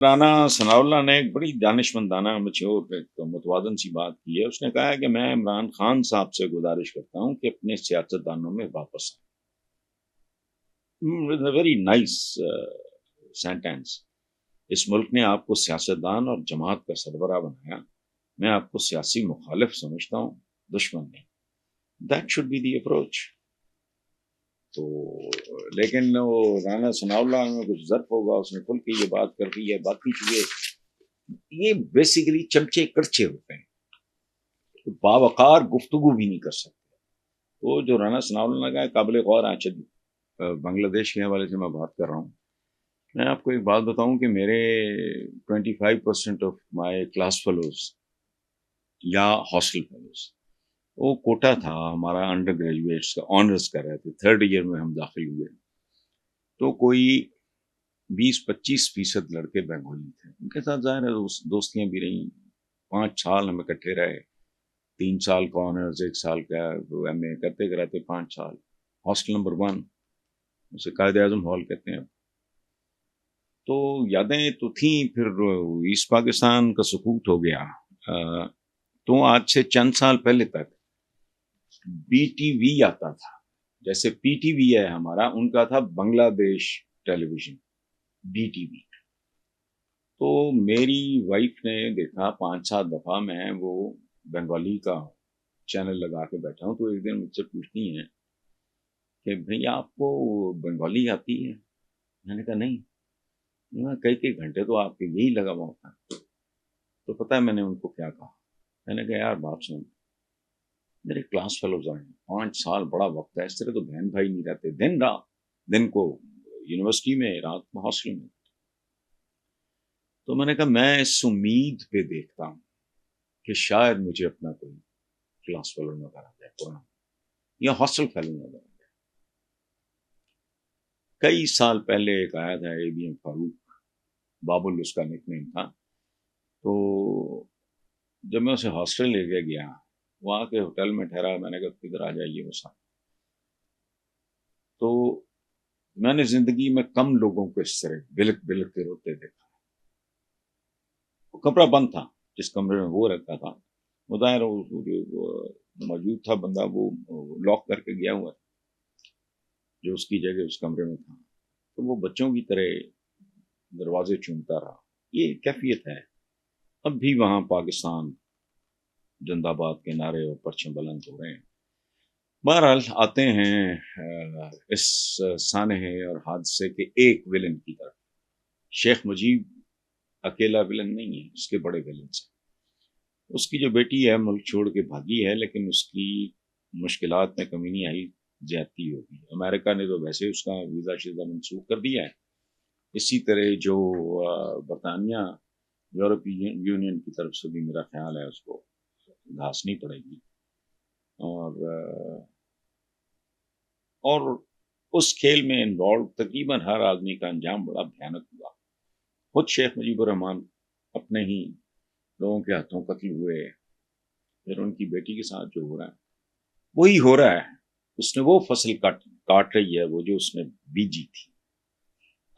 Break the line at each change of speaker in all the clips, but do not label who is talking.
رانا ثناء اللہ نے ایک بڑی دانشمندانہ مچور ایک متوازن سی بات کی ہے. اس نے کہا ہے کہ میں عمران خان صاحب سے گزارش کرتا ہوں کہ اپنے سیاستدانوں میں واپس آئیں. Very nice sentence. اس ملک نے آپ کو سیاستدان اور جماعت کا سربراہ بنایا. میں آپ کو سیاسی مخالف سمجھتا ہوں, دشمن نہیں. That should be the approach. تو لیکن وہ رانا ثناء اللہ میں کچھ ظرف ہوگا, اس نے کھل کے یہ بات کر دی ہے. باقی چیزیں یہ بیسیکلی چمچے کڑچے ہوتے ہیں, باوقار گفتگو بھی نہیں کر سکتے. تو جو رانا ثناء اللہ کا قابل غور ہے. بنگلہ دیش کے حوالے سے میں بات کر رہا ہوں. میں آپ کو ایک بات بتاؤں کہ میرے 25% آف مائی کلاس فیلوز یا ہاسٹل فیلوز, وہ کوٹا تھا ہمارا انڈر گریجویٹس کا, آنرس کر رہے تھے, 3rd ایئر میں ہم داخل ہوئے. تو کوئی 20-25% لڑکے بنگالی تھے. ان کے ساتھ ظاہر ہے دوستیاں بھی رہیں. 5 سال ہم اکٹھے رہے. 3 سال کا آنرز, 1 سال کا ایم اے کرتے کراتے 5 سال. ہاسٹل نمبر 1, اسے قائد اعظم ہال کہتے ہیں. تو یادیں تو تھیں. پھر ایسٹ پاکستان کا سقوط ہو گیا. تو آج سے چند سال پہلے تک بی ٹی وی آتا تھا. جیسے پی ٹی وی ہے ہمارا, ان کا تھا بنگلہ دیش ٹیلی ویژن, بی ٹی وی. تو میری وائف نے دیکھا 5-7 دفعہ میں وہ بنگالی کا چینل لگا کے بیٹھا ہوں. تو ایک دن مجھ سے پوچھتی ہیں کہ بھئی آپ کو بنگالی آتی ہے؟ میں نے کہا نہیں. کئی گھنٹے تو آپ کے یہی لگا ہوا ہوتا ہے. تو پتہ ہے میں نے ان کو کیا کہا؟ میں نے کہا یار بات سن, میرے کلاس فیلوز آئے ہیں, 5 سال بڑا وقت ہے. اس طرح تو بہن بھائی نہیں رہتے. دن کو یونیورسٹی میں, رات کو ہاسٹل میں. تو میں نے کہا میں اس امید پہ دیکھتا ہوں کہ شاید مجھے اپنا کوئی کلاس فیلو نظر آ جائے پرانا, یا ہاسٹل فیلو نظر آ جائے. کئی سال پہلے ایک آیا تھا اے بی ایم فاروق, بابل اس کا نک نیم تھا. تو جب میں اسے ہاسٹل لے کے گیا, وہاں کے ہوٹل میں ٹھہرا, میں نے کہا کدھر آ جائیے وہ ساتھ. تو میں نے زندگی میں کم لوگوں کو اس طرح بلک بلک کے روتے دیکھا. وہ کمرہ بند تھا, جس کمرے میں وہ رہتا تھا مظاہر موجود تھا بندہ, وہ لاک کر کے گیا ہوا جو اس کی جگہ اس کمرے میں تھا. تو وہ بچوں کی طرح دروازے چومتا رہا. یہ کیفیت ہے. اب بھی وہاں پاکستان زندہ باد کے نعرے اور پرچم بلند ہو رہے ہیں. بہرحال آتے ہیں اس سانحے اور حادثے کے ایک ولن کی طرف. شیخ مجیب اکیلا ولن نہیں ہے, اس کے بڑے ولنس ہیں. اس کی جو بیٹی ہے ملک چھوڑ کے بھاگی ہے, لیکن اس کی مشکلات میں کمی نہیں آئی, زیادتی ہوگی. امریکہ نے تو ویسے اس کا ویزا شیزا منسوخ کر دیا ہے. اسی طرح جو برطانیہ یورپی یونین کی طرف سے بھی میرا خیال ہے اس کو گھاسنی پڑے گی. اور اس کھیل میں انوالو تقریباً ہر آدمی کا انجام بڑا بھیانک ہوا. خود شیخ مجیب الرحمان اپنے ہی لوگوں کے ہاتھوں قتل ہوئے. پھر ان کی بیٹی کے ساتھ جو ہو رہا ہے وہی ہو رہا ہے. اس نے وہ فصل کاٹ رہی ہے وہ جو اس نے بیجی تھی.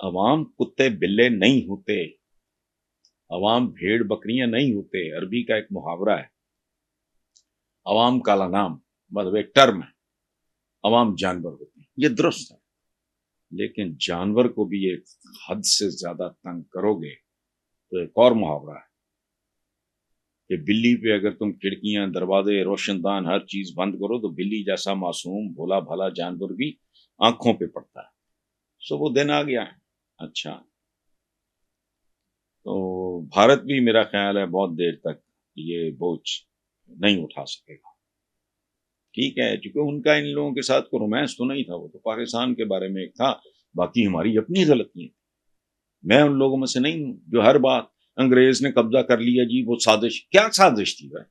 عوام کتے بلے نہیں ہوتے, عوام بھیڑ بکریاں نہیں ہوتے. عربی کا ایک محاورہ ہے, عوام کالا نام, مطلب ایک ٹرم ہے, عوام جانور ہوتے ہیں. یہ درست ہے, لیکن جانور کو بھی ایک حد سے زیادہ تنگ کرو گے تو ایک اور محاورہ ہے کہ بلی پہ اگر تم کھڑکیاں, دروازے, روشن دان ہر چیز بند کرو تو بلی جیسا معصوم بھولا بھالا جانور بھی آنکھوں پہ پڑتا ہے. سو وہ دن آ گیا ہے. اچھا, تو بھارت بھی میرا خیال ہے بہت دیر تک یہ بوجھ نہیں اٹھا سکے گا. ٹھیک ہے, چونکہ ان کا ان لوگوں کے ساتھ کوئی رومانس تو نہیں تھا, وہ تو پاکستان کے بارے میں ایک تھا, باقی ہماری اپنی غلطیاں. میں ان لوگوں میں سے نہیں ہوں جو ہر بات انگریز نے قبضہ کر لیا جی وہ سازش. کیا سازش تھی بھائی؟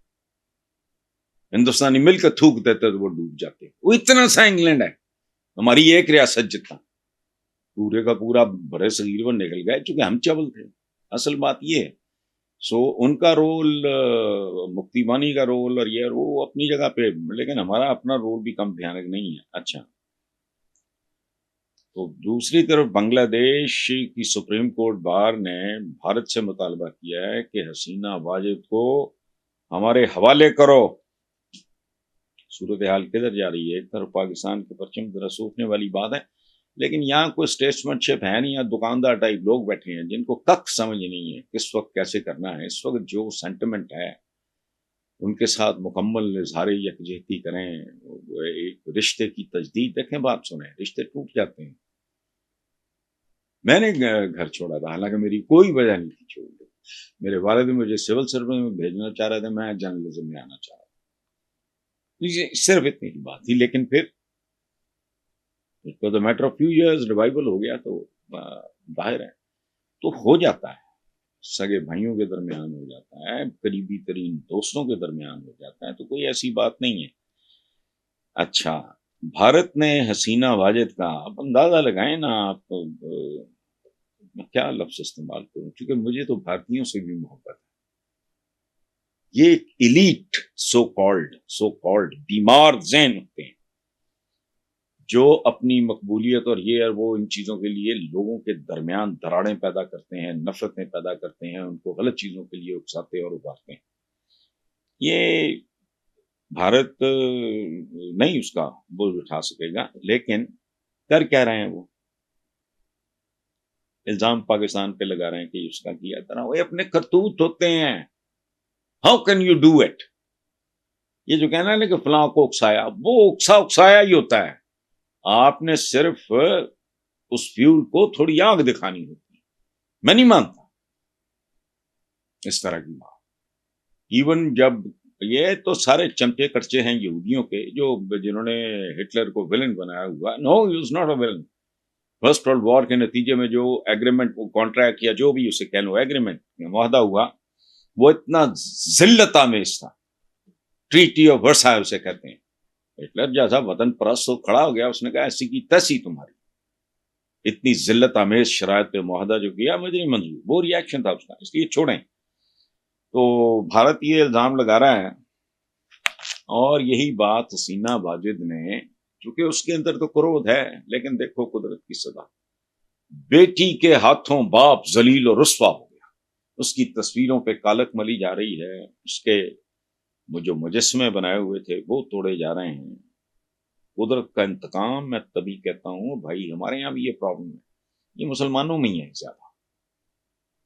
ہندوستانی مل کر تھوک دیتے تو وہ ڈوب جاتے. وہ اتنا سا انگلینڈ ہے, ہماری ایک ریاست جتنا, پورے کا پورا بڑے صغیر پر نکل گئے چونکہ ہم چبل تھے. اصل بات یہ ہے. سو ان کا رول, مکتی بانی کا رول اور یہ وہ اپنی جگہ پہ, لیکن ہمارا اپنا رول بھی کم بھیانک نہیں ہے. اچھا, تو دوسری طرف بنگلہ دیش کی سپریم کورٹ بار نے بھارت سے مطالبہ کیا ہے کہ حسینہ واجد کو ہمارے حوالے کرو. صورتحال کدھر جا رہی ہے؟ ایک طرف پاکستان کے پرچم ذرا سوکھنے والی بات ہے، لیکن یہاں کوئی اسٹیٹسمنٹ شپ ہے نہیں، یہاں دکاندار ٹائپ لوگ بیٹھے ہیں جن کو کک سمجھ نہیں ہے کس وقت کیسے کرنا ہے. اس وقت جو سینٹیمنٹ ہے ان کے ساتھ مکمل اظہار یکجہتی کریں، ایک رشتے کی تجدید. دیکھیں بات سنیں، رشتے ٹوٹ جاتے ہیں. میں نے گھر چھوڑا تھا، حالانکہ میری کوئی وجہ نہیں تھی چھوڑنے. میرے والد مجھے سول سروس میں بھیجنا چاہ رہے تھے، میں جرنلزم میں آنا چاہ رہا تھا، صرف اتنی ہی بات تھی. لیکن پھر matter of few years revival ہو گیا، تو ظاہر ہے تو ہو جاتا ہے. سگے بھائیوں کے درمیان ہو جاتا ہے، قریبی ترین دوستوں کے درمیان ہو جاتا ہے، تو کوئی ایسی بات نہیں ہے. اچھا، بھارت نے حسینہ واجد کا، آپ اندازہ لگائیں نا، آپ میں کیا لفظ استعمال کروں، کیونکہ مجھے تو بھارتیوں سے بھی محبت ہے. یہ ایک ایلیٹ سو کالڈ بیمار ذہن ہوتے ہیں جو اپنی مقبولیت اور یہ اور وہ ان چیزوں کے لیے لوگوں کے درمیان دراڑیں پیدا کرتے ہیں، نفرتیں پیدا کرتے ہیں، ان کو غلط چیزوں کے لیے اکساتے اور ابھارتے ہیں. یہ بھارت نہیں اس کا بوجھ اٹھا سکے گا. لیکن کر کیا رہے ہیں؟ وہ الزام پاکستان پہ لگا رہے ہیں کہ اس کا کیا طرح وہ اپنے کرتوت ہوتے ہیں. How can you do it? یہ جو کہنا ہے کہ فلاں کو اکسایا، وہ اکسایا ہی ہوتا ہے. آپ نے صرف اس فیول کو تھوڑی آگ دکھانی ہوتی ہے. میں نہیں مانتا اس طرح کی بات. ایون جب یہ تو سارے چمچے کٹچے ہیں یہودیوں کے، جنہوں نے ہٹلر کو ویلن بنایا ہوا. No, he was not a villain. First world war کے نتیجے میں جو ایگریمنٹ، کانٹریکٹ یا جو بھی اسے کہہ لو، ایگریمنٹ معاہدہ ہوا، وہ اتنا ذلت آمیز تھا. ٹریٹی آف ورسائے اسے کہتے ہیں. ہٹلر جیسا وطن پرست کھڑا ہو گیا، اس نے کہا ایسی کی تیسی تمہاری. اتنی ذلت آمیز شرائط پہ معاہدہ جو کیا مجھے نہیں منظور. وہ ری ایکشن تھا اس کا، اس لیے چھوڑیں. تو بھارت یہ الزام لگا رہا ہے، اور یہی بات حسینہ واجد نے، چونکہ اس کے اندر تو کرودھ ہے، لیکن دیکھو قدرت کی سزا. بیٹی کے ہاتھوں باپ ذلیل و رسوا ہو گیا. اس کی تصویروں پہ کالک ملی جا رہی ہے، اس کے جو مجسمے بنائے ہوئے تھے وہ توڑے جا رہے ہیں. قدرت کا انتقام. میں تبھی کہتا ہوں بھائی، ہمارے یہاں بھی یہ پرابلم ہے، یہ مسلمانوں میں ہی ہے زیادہ.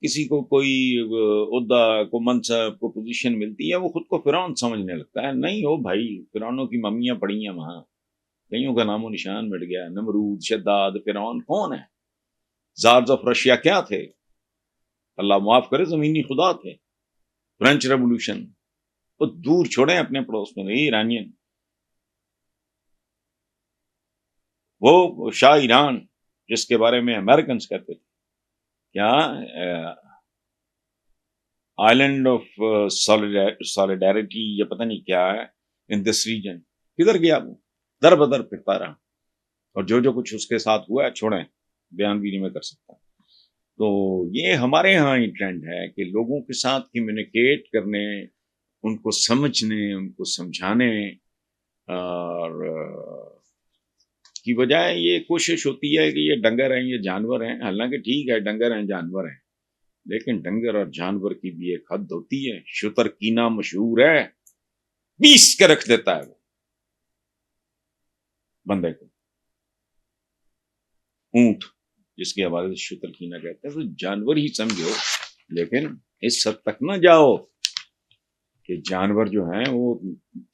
کسی کو کوئی عہدہ، کو منصب، کو پوزیشن ملتی ہے، وہ خود کو فرعون سمجھنے لگتا ہے. نہیں ہو بھائی، فرعونوں کی ممیاں پڑی ہیں وہاں، کئیوں کا نام و نشان مٹ گیا. نمرود، شداد، فرعون کون ہے؟ زارز آف رشیا کیا تھے؟ اللہ معاف کرے، زمینی خدا تھے. فرینچ ریولوشن، تو دور چھوڑیں اپنے پڑوس میں. یہ ایرانین، وہ شاہ ایران جس کے بارے میں امریکنز کہتے تھے کیا آئلینڈ آف سالیڈیرٹی، یا پتہ نہیں کیا ہے، ان دس ریجن. کدھر گیا وہ؟ در بدر پھرتا رہا. اور جو کچھ اس کے ساتھ ہوا ہے، چھوڑیں، بیان بھی نہیں میں کر سکتا. تو یہ ہمارے ہاں ہی ٹرینڈ ہے کہ لوگوں کے ساتھ کمیونیکیٹ کرنے، ان کو سمجھنے، ان کو سمجھانے، اور کی بجائے یہ کوشش ہوتی ہے کہ یہ ڈنگر ہیں، یہ جانور ہیں. حالانکہ ٹھیک ہے، ڈنگر ہیں، جانور ہیں، لیکن ڈنگر اور جانور کی بھی ایک حد ہوتی ہے. شتر کینا مشہور ہے، 20 کے رکھ دیتا ہے وہ بندے کو. اونٹ جس کے حوالے سے شتر کینا کہتے ہیں، تو جانور ہی سمجھو، لیکن اس حد تک نہ جاؤ کہ جانور جو ہیں وہ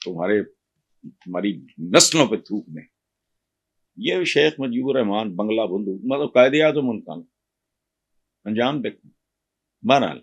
تمہاری نسلوں پہ تھوک دیں. یہ شیخ مجیب الرحمان بنگلہ بندو، مطلب قائد اعظم ان کا انجام دیکھو. بہرحال